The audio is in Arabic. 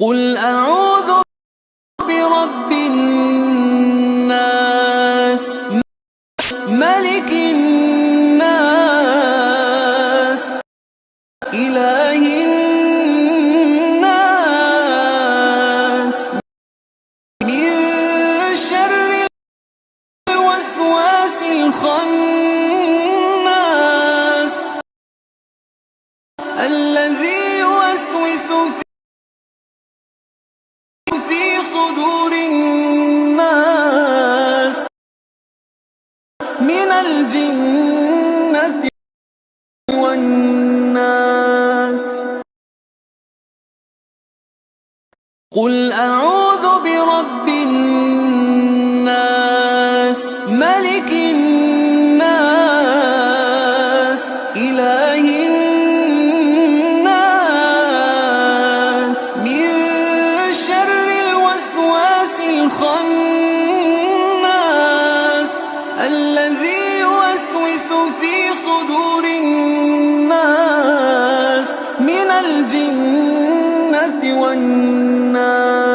قل أعوذ برب الناس ملك الناس إله الناس من شر الوسواس الخناس الذي يوسوس في صدور الناس من الجنة والناس. قل أعوذ برب الناس ملك الناس إله الناس من شر الوسواس الخناس الذي يوسوس في صدور الناس من الجنة والناس.